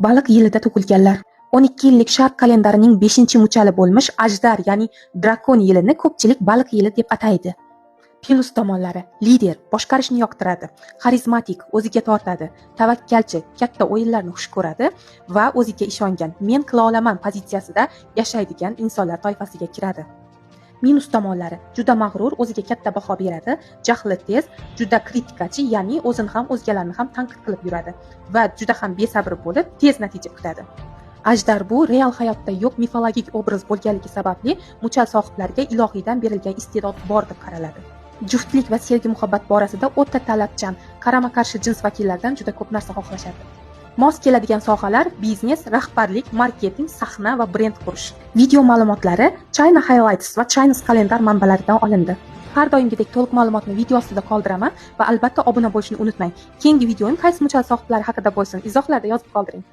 Baliq yilida tug'ilganlar. 12 yillik sharq kalendarining 5-muchali bo'lmish Ajdar, ya'ni Drakon yilini ko'pchilik baliq yili deb ataydi. Plyus tomonlari: lider, boshqarishni yoqtiradi, xarizmatik, o'ziga tortadi, tavakkalchi, katta o'yinlarni xush ko'radi va o'ziga ishongan, men qila olaman pozitsiyasida yashaydigan insonlar toifasiga kiradi. Minus tomonlari: juda mag'rur, o'ziga katta baho beradi, jahli tez, juda kritikachi, ya'ni o'zini ham o'zgalarni ham tanqid qilib yuradi va juda ham besabr bo'lib, tez natija kutadi. Ajdar bu real hayotda yo'q mifologik obraz bo'lganligi sababli muchal sohiblariga ilohiydan berilgan iste'dod bor deb qaraladi. Juftlik va sevgi muhabbat borasida o'ta talabchan, qarama-qarshi jins vakillaridan juda ko'p narsa xohlashadi. Mos keladigan sohalar: biznes, rahbarlik, marketing, sahna va brend qurish. Video ma'lumotlari China Highlights va Chinese Calendar manbalaridan olindi. Har doimgidek to'liq ma'lumotni video ostida qoldiraman va albatta obuna bo'lishni unutmang. Keyingi videoim qaysi muchal sohiblari haqida bo'lsin, izohlarda yozib qoldiring.